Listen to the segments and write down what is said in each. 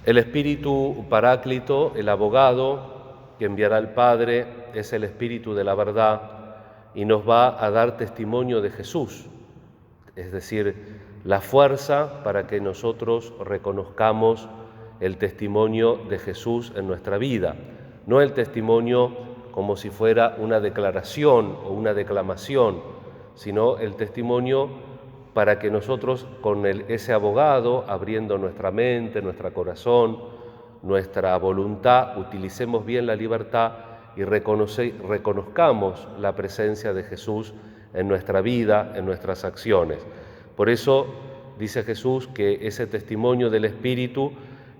El Espíritu Paráclito, el abogado que enviará el Padre, es el Espíritu de la verdad y nos va a dar testimonio de Jesús, es decir, la fuerza para que nosotros reconozcamos el testimonio de Jesús en nuestra vida, no el testimonio como si fuera una declaración o una declamación, sino el testimonio para que nosotros con ese abogado, abriendo nuestra mente, nuestro corazón, nuestra voluntad, utilicemos bien la libertad y reconozcamos la presencia de Jesús en nuestra vida, en nuestras acciones. Por eso dice Jesús que ese testimonio del Espíritu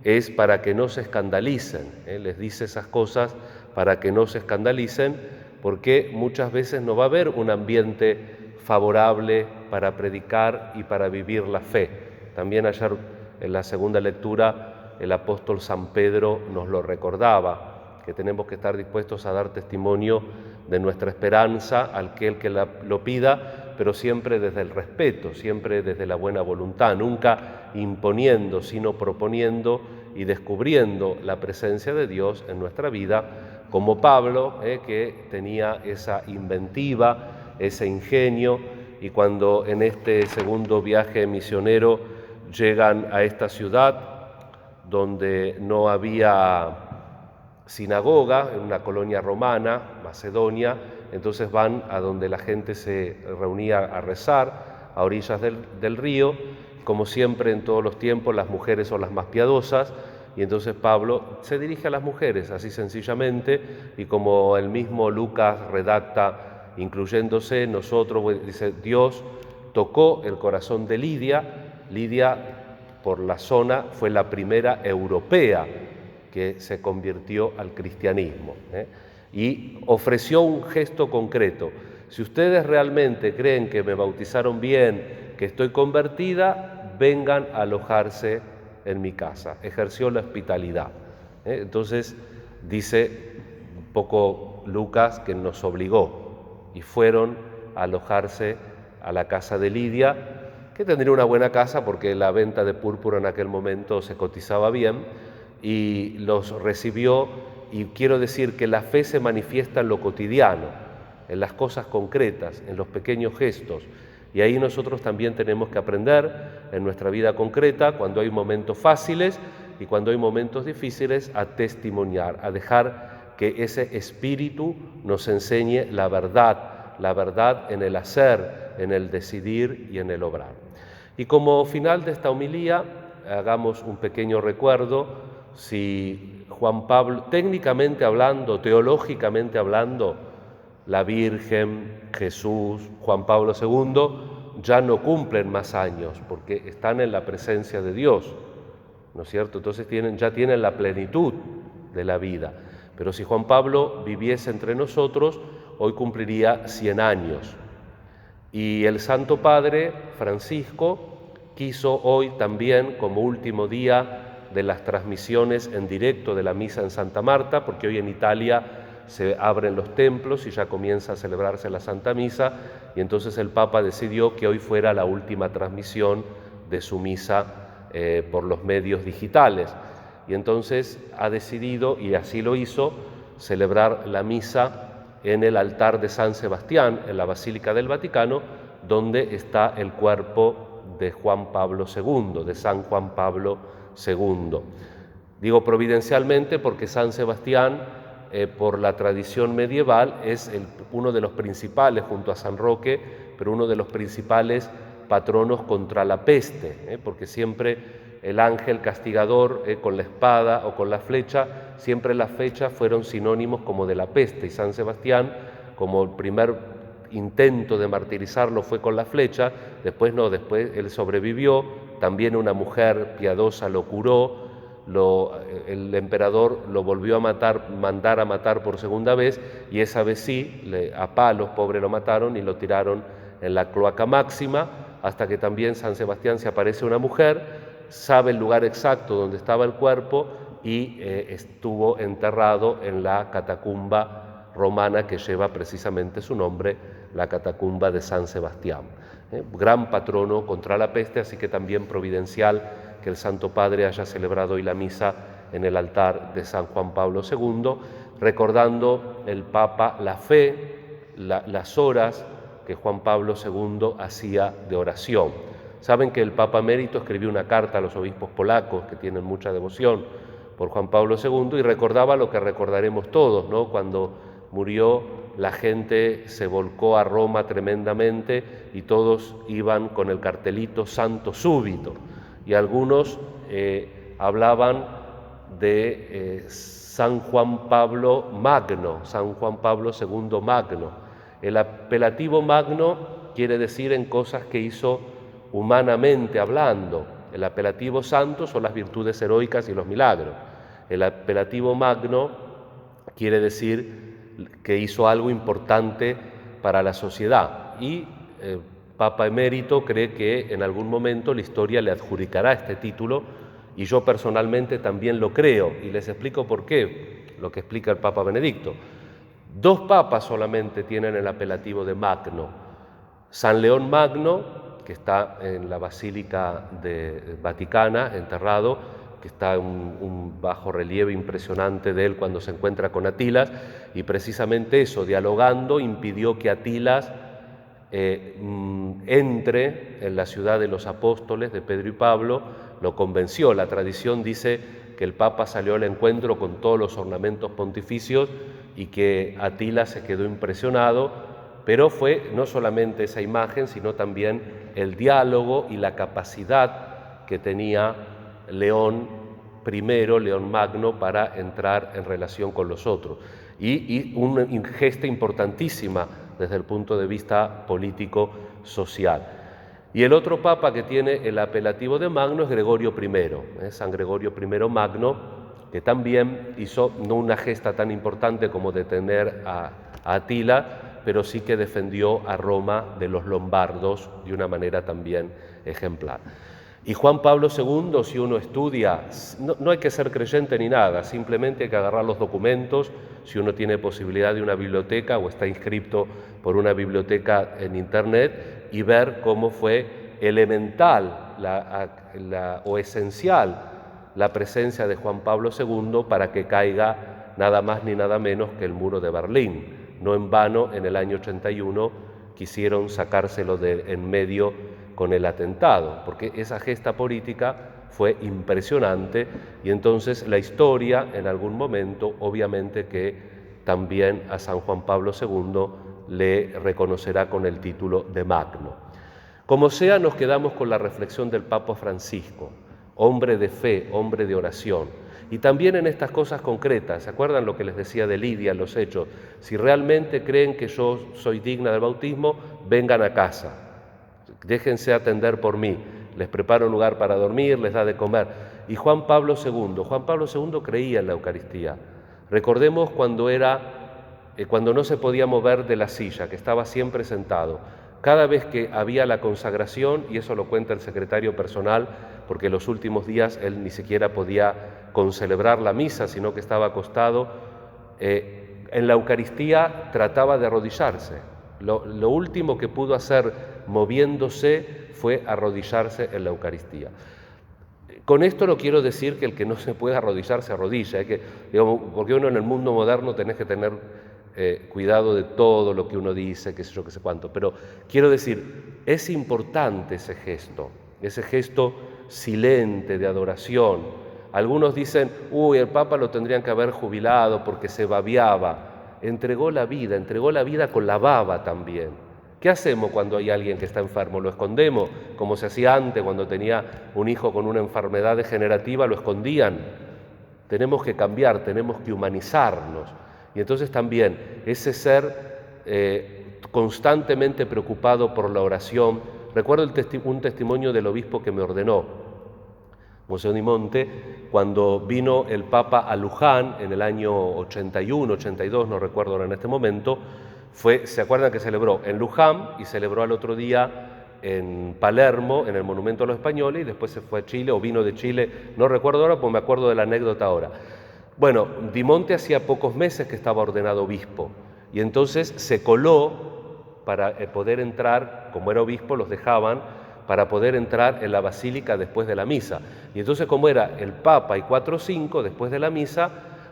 es para que no se escandalicen, les dice esas cosas para que no se escandalicen, porque muchas veces no va a haber un ambiente favorable para predicar y para vivir la fe. También ayer en la segunda lectura el apóstol San Pedro nos lo recordaba, que tenemos que estar dispuestos a dar testimonio de nuestra esperanza a aquel que lo pida, pero siempre desde el respeto, siempre desde la buena voluntad, nunca imponiendo, sino proponiendo y descubriendo la presencia de Dios en nuestra vida, como Pablo, que tenía esa inventiva, ese ingenio, y cuando en este segundo viaje misionero llegan a esta ciudad donde no había sinagoga, en una colonia romana, Macedonia, entonces van a donde la gente se reunía a rezar, a orillas del río, como siempre en todos los tiempos las mujeres son las más piadosas, y entonces Pablo se dirige a las mujeres así sencillamente, y como el mismo Lucas redacta, incluyéndose nosotros, dice, Dios tocó el corazón de Lidia. Lidia, por la zona, fue la primera europea que se convirtió al cristianismo, y ofreció un gesto concreto. Si ustedes realmente creen que me bautizaron bien, que estoy convertida, vengan a alojarse en mi casa. Ejerció la hospitalidad. Entonces dice un poco Lucas que nos obligó, y fueron a alojarse a la casa de Lidia, que tendría una buena casa porque la venta de púrpura en aquel momento se cotizaba bien, y los recibió. Y quiero decir que la fe se manifiesta en lo cotidiano, en las cosas concretas, en los pequeños gestos, y ahí nosotros también tenemos que aprender en nuestra vida concreta, cuando hay momentos fáciles y cuando hay momentos difíciles, a testimoniar, a dejar que ese espíritu nos enseñe la verdad en el hacer, en el decidir y en el obrar. Y como final de esta homilía, hagamos un pequeño recuerdo. Si Juan Pablo, técnicamente hablando, teológicamente hablando, la Virgen, Jesús, Juan Pablo II, ya no cumplen más años porque están en la presencia de Dios, ¿no es cierto? Entonces ya tienen la plenitud de la vida. Pero si Juan Pablo viviese entre nosotros, hoy cumpliría 100 años. Y el Santo Padre Francisco quiso hoy también, como último día de las transmisiones en directo de la misa en Santa Marta, porque hoy en Italia se abren los templos y ya comienza a celebrarse la Santa Misa, y entonces el Papa decidió que hoy fuera la última transmisión de su misa por los medios digitales. Y entonces ha decidido, y así lo hizo, celebrar la misa en el altar de San Sebastián, en la Basílica del Vaticano, donde está el cuerpo de Juan Pablo II, de San Juan Pablo II. Digo providencialmente porque San Sebastián, por la tradición medieval, es uno de los principales, junto a San Roque, pero uno de los principales patronos contra la peste, porque siempre el ángel castigador con la espada o con la flecha, siempre las flechas fueron sinónimos como de la peste, y San Sebastián, como el primer intento de martirizarlo fue con la flecha, después él sobrevivió, también una mujer piadosa lo curó, el emperador lo volvió a mandar a matar por segunda vez, y esa vez sí, a palos, pobre, lo mataron y lo tiraron en la cloaca máxima, hasta que también San Sebastián se aparece una mujer, sabe el lugar exacto donde estaba el cuerpo y estuvo enterrado en la catacumba romana que lleva precisamente su nombre, la catacumba de San Sebastián. Gran patrono contra la peste, así que también providencial que el Santo Padre haya celebrado hoy la misa en el altar de San Juan Pablo II, recordando el Papa la fe, las horas que Juan Pablo II hacía de oración. Saben que el Papa Emérito escribió una carta a los obispos polacos que tienen mucha devoción por Juan Pablo II y recordaba lo que recordaremos todos, ¿no? Cuando murió, la gente se volcó a Roma tremendamente y todos iban con el cartelito Santo Súbito, y algunos hablaban de San Juan Pablo Magno, San Juan Pablo II Magno. El apelativo Magno quiere decir en cosas que hizo humanamente hablando. El apelativo santo son las virtudes heroicas y los milagros. El apelativo magno quiere decir que hizo algo importante para la sociedad. Y Papa Emérito cree que en algún momento la historia le adjudicará este título, y yo personalmente también lo creo, y les explico por qué, lo que explica el Papa Benedicto. 2 papas solamente tienen el apelativo de Magno. San León Magno, que está en la Basílica Vaticana, enterrado, que está un bajo relieve impresionante de él cuando se encuentra con Atilas, y precisamente eso, dialogando, impidió que Atilas entre en la ciudad de los apóstoles, de Pedro y Pablo, lo convenció. La tradición dice que el Papa salió al encuentro con todos los ornamentos pontificios y que Atilas se quedó impresionado, pero fue no solamente esa imagen, sino también el diálogo y la capacidad que tenía León Magno, para entrar en relación con los otros. Y una gesta importantísima desde el punto de vista político-social. Y el otro papa que tiene el apelativo de Magno es Gregorio I, San Gregorio I Magno, que también hizo no una gesta tan importante como detener a Atila, pero sí que defendió a Roma de los lombardos de una manera también ejemplar. Y Juan Pablo II, si uno estudia, no hay que ser creyente ni nada, simplemente hay que agarrar los documentos, si uno tiene posibilidad de una biblioteca o está inscrito por una biblioteca en Internet, y ver cómo fue elemental o esencial la presencia de Juan Pablo II para que caiga nada más ni nada menos que el muro de Berlín. No en vano, en el año 81 quisieron sacárselo de en medio con el atentado, porque esa gesta política fue impresionante, y entonces la historia en algún momento obviamente que también a San Juan Pablo II le reconocerá con el título de Magno. Como sea, nos quedamos con la reflexión del Papa Francisco, hombre de fe, hombre de oración, y también en estas cosas concretas. ¿Se acuerdan lo que les decía de Lidia en los Hechos? Si realmente creen que yo soy digna del bautismo, vengan a casa. Déjense atender por mí, les preparo un lugar para dormir, les da de comer. Y Juan Pablo II creía en la Eucaristía. Recordemos cuando no se podía mover de la silla, que estaba siempre sentado. Cada vez que había la consagración, y eso lo cuenta el secretario personal, porque los últimos días él ni siquiera podía concelebrar la misa, sino que estaba acostado, en la Eucaristía trataba de arrodillarse. Lo último que pudo hacer moviéndose fue arrodillarse en la Eucaristía. Con esto no quiero decir que el que no se puede arrodillar se arrodilla, porque uno en el mundo moderno tenés que tener cuidado de todo lo que uno dice, qué sé yo, qué sé cuánto, pero quiero decir, es importante ese gesto silente de adoración. Algunos dicen, el Papa lo tendrían que haber jubilado porque se babiaba. Entregó la vida con la baba también. ¿Qué hacemos cuando hay alguien que está enfermo? ¿Lo escondemos? Como se hacía antes cuando tenía un hijo con una enfermedad degenerativa, lo escondían. Tenemos que cambiar, tenemos que humanizarnos. Y entonces también ese ser constantemente preocupado por la oración. Recuerdo un testimonio del obispo que me ordenó, Monseñor Dimonte, cuando vino el Papa a Luján en el año 81, 82, no recuerdo ahora en este momento, ¿se acuerdan que celebró en Luján y celebró al otro día en Palermo, en el Monumento a los Españoles, y después se fue a Chile o vino de Chile, no recuerdo ahora, pues me acuerdo de la anécdota ahora. Bueno, Dimonte hacía pocos meses que estaba ordenado obispo y entonces se coló para poder entrar, como era obispo los dejaban, para poder entrar en la basílica después de la misa. Y entonces, como era el Papa y 4 o 5 después de la misa,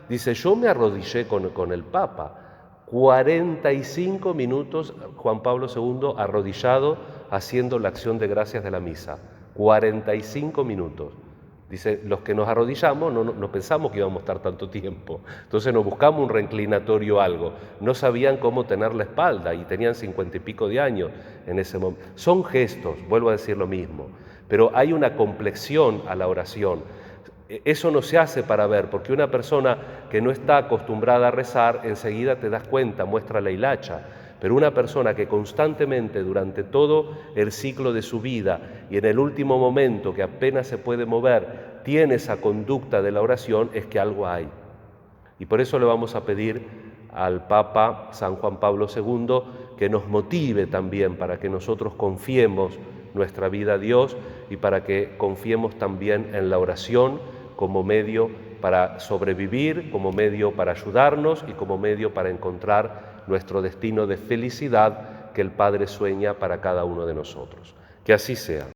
dice, yo me arrodillé con el Papa. 45 minutos Juan Pablo II arrodillado haciendo la acción de gracias de la misa. 45 minutos. Dice, los que nos arrodillamos no pensamos que íbamos a estar tanto tiempo. Entonces nos buscamos un reinclinatorio o algo. No sabían cómo tener la espalda y tenían 50 y pico de años en ese momento. Son gestos, vuelvo a decir lo mismo, pero hay una complexión a la oración. Eso no se hace para ver, porque una persona que no está acostumbrada a rezar, enseguida te das cuenta, muestra la hilacha. Pero una persona que constantemente durante todo el ciclo de su vida y en el último momento que apenas se puede mover, tiene esa conducta de la oración, es que algo hay. Y por eso le vamos a pedir al Papa San Juan Pablo II que nos motive también para que nosotros confiemos nuestra vida a Dios y para que confiemos también en la oración como medio para sobrevivir, como medio para ayudarnos y como medio para encontrar nuestro destino de felicidad que el Padre sueña para cada uno de nosotros. Que así sea.